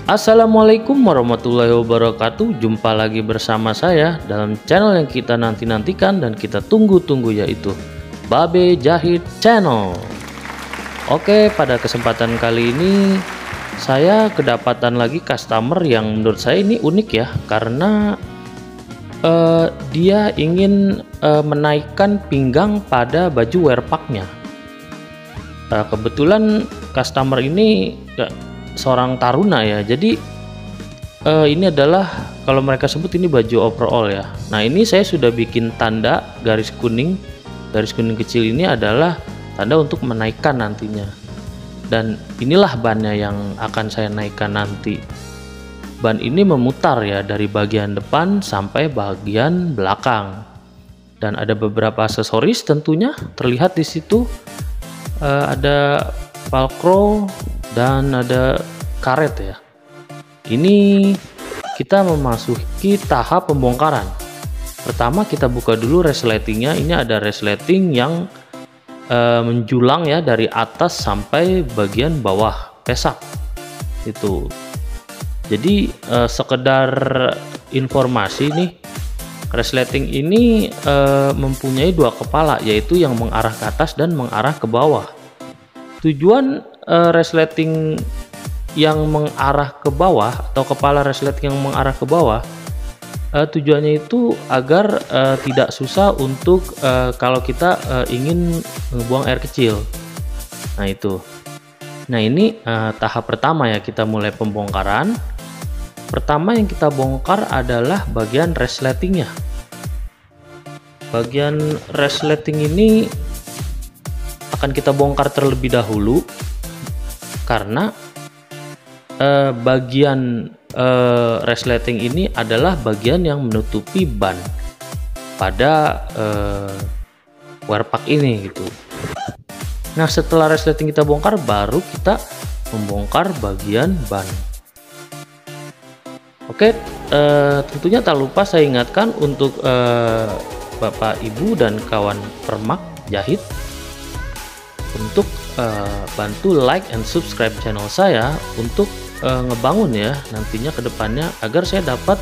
Assalamualaikum warahmatullahi wabarakatuh. Jumpa lagi bersama saya dalam channel yang kita nanti-nantikan dan kita tunggu-tunggu, yaitu Babe Jahit Channel. Oke, pada kesempatan kali ini saya kedapatan lagi customer yang menurut saya ini unik ya, karena dia ingin menaikkan pinggang pada baju wearpacknya. Kebetulan customer ini seorang taruna ya, jadi ini adalah, kalau mereka sebut ini baju overall ya. Nah, ini saya sudah bikin tanda garis kuning kecil, ini adalah tanda untuk menaikkan nantinya. Dan inilah bannya yang akan saya naikkan nanti. Ban ini memutar ya, dari bagian depan sampai bagian belakang, dan ada beberapa aksesoris tentunya terlihat di situ. Ada velcro dan ada karet ya. Ini kita memasuki tahap pembongkaran. Pertama kita buka dulu resletingnya. Ini ada resleting yang menjulang ya, dari atas sampai bagian bawah pesak itu. Jadi sekedar informasi nih, resleting ini mempunyai dua kepala, yaitu yang mengarah ke atas dan mengarah ke bawah. Tujuan resleting yang mengarah ke bawah, atau kepala resleting yang mengarah ke bawah, tujuannya itu agar tidak susah untuk kalau kita ingin membuang air kecil. Nah itu. Nah ini tahap pertama ya, kita mulai pembongkaran. Pertama yang kita bongkar adalah bagian resletingnya. Bagian resleting ini akan kita bongkar terlebih dahulu, karena bagian resleting ini adalah bagian yang menutupi ban pada wearpack ini gitu. Nah, setelah resleting kita bongkar, baru kita membongkar bagian ban. Oke, tentunya tak lupa saya ingatkan untuk Bapak Ibu dan kawan permak jahit untuk bantu like and subscribe channel saya untuk ngebangun ya nantinya ke depannya, agar saya dapat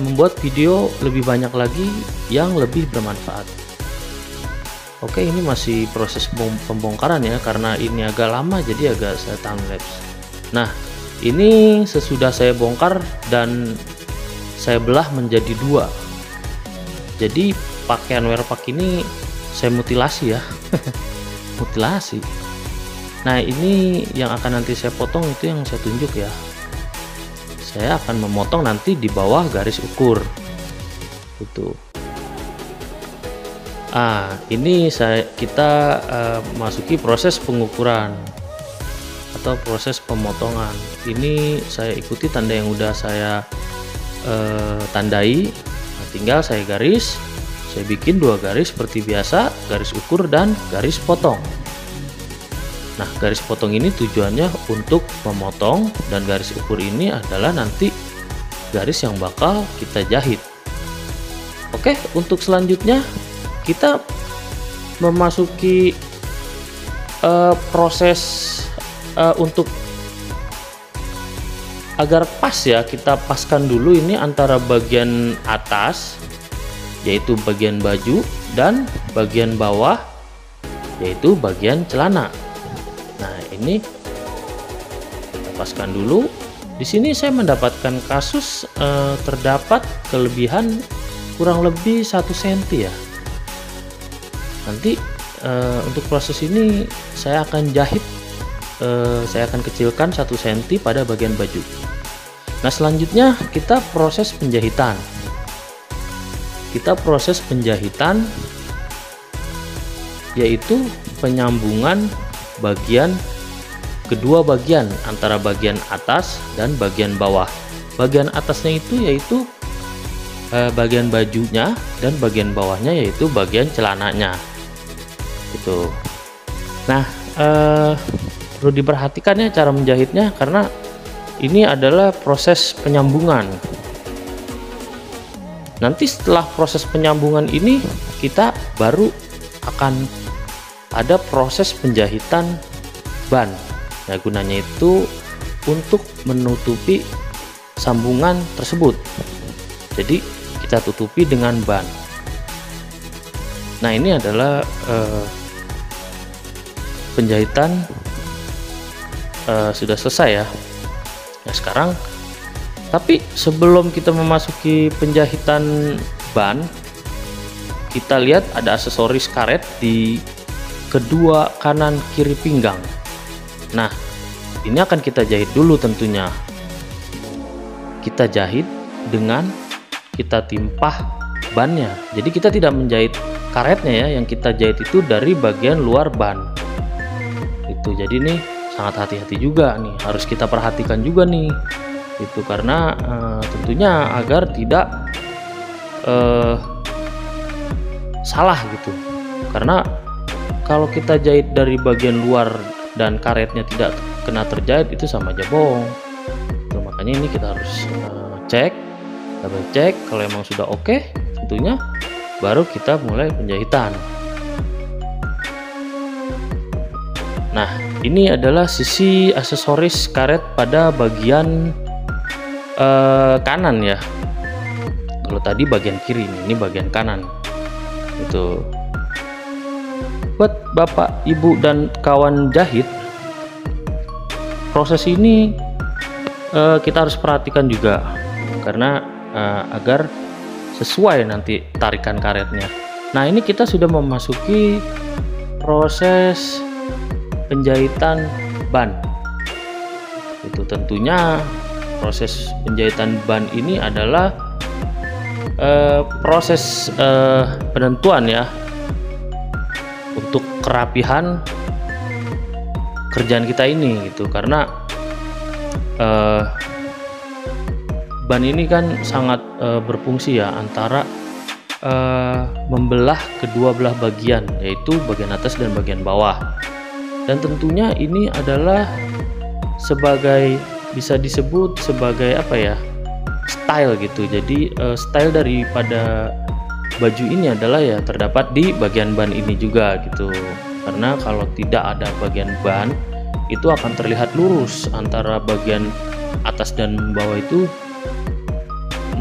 membuat video lebih banyak lagi yang lebih bermanfaat. Oke, ini masih proses pembongkaran ya, karena ini agak lama jadi agak saya time lapse. Nah, ini sesudah saya bongkar dan saya belah menjadi dua. Jadi pakaian wearpack ini saya mutilasi ya. Mutilasi. Nah, ini yang akan nanti saya potong, itu yang saya tunjuk ya. Saya akan memotong nanti di bawah garis ukur itu. Ini kita masuki proses pengukuran atau proses pemotongan. Ini saya ikuti tanda yang udah saya tandai. Nah, tinggal saya garis. Saya bikin dua garis seperti biasa, garis ukur dan garis potong. Nah, garis potong ini tujuannya untuk memotong, dan garis ukur ini adalah nanti garis yang bakal kita jahit. Oke, untuk selanjutnya kita memasuki proses untuk agar pas ya, kita paskan dulu ini antara bagian atas, yaitu bagian baju, dan bagian bawah, yaitu bagian celana. Nah, ini kita paskan dulu. Di sini saya mendapatkan kasus terdapat kelebihan kurang lebih 1 cm ya. Nanti untuk proses ini saya akan jahit, saya akan kecilkan 1 cm pada bagian baju. Nah, selanjutnya kita proses penjahitan. Yaitu penyambungan kedua bagian antara bagian atas dan bagian bawah. Bagian atasnya itu yaitu bagian bajunya, dan bagian bawahnya yaitu bagian celananya gitu. Nah, perlu diperhatikan ya cara menjahitnya, karena ini adalah proses penyambungan. Nanti setelah proses penyambungan ini, kita baru akan ada proses penjahitan ban. Nah, gunanya itu untuk menutupi sambungan tersebut. Jadi kita tutupi dengan ban. Nah, ini adalah penjahitan sudah selesai ya. Nah, sekarang tapi sebelum kita memasuki penjahitan ban, kita lihat ada aksesoris karet di kedua kanan kiri pinggang. Nah, ini akan kita jahit dulu tentunya. Kita jahit dengan kita timpah bannya. Jadi kita tidak menjahit karetnya ya, yang kita jahit itu dari bagian luar ban. Itu jadi nih sangat hati-hati juga nih, harus kita perhatikan juga nih. Itu karena tentunya agar tidak salah gitu. Karena kalau kita jahit dari bagian luar dan karetnya tidak kena terjahit, itu sama aja bohong. Tuh, makanya ini kita harus cek, double cek. Kalau emang sudah oke, tentunya baru kita mulai penjahitan. Nah, ini adalah sisi aksesoris karet pada bagian kanan ya. Kalau tadi bagian kiri, ini bagian kanan. Itu buat bapak, ibu, dan kawan jahit, proses ini kita harus perhatikan juga karena agar sesuai nanti tarikan karetnya. Nah, ini kita sudah memasuki proses penjahitan ban. Itu tentunya proses penjahitan ban ini adalah proses penentuan ya untuk kerapihan kerjaan kita ini gitu. Karena ban ini kan sangat berfungsi ya, antara membelah kedua belah bagian, yaitu bagian atas dan bagian bawah. Dan tentunya ini adalah sebagai, bisa disebut sebagai apa ya, style gitu. Jadi style daripada baju ini adalah ya terdapat di bagian ban ini juga gitu. Karena kalau tidak ada bagian ban, itu akan terlihat lurus, antara bagian atas dan bawah itu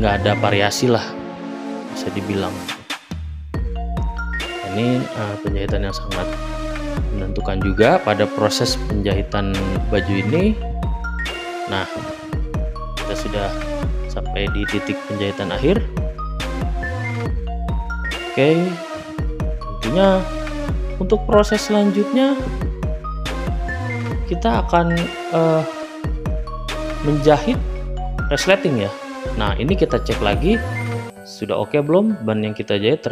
nggak ada variasi lah, bisa dibilang. Ini penjahitan yang sangat menentukan juga pada proses penjahitan baju ini. Nah, kita sudah sampai di titik penjahitan akhir. Oke, tentunya untuk proses selanjutnya kita akan menjahit resleting ya. Nah, ini kita cek lagi sudah oke belum ban yang kita jahit.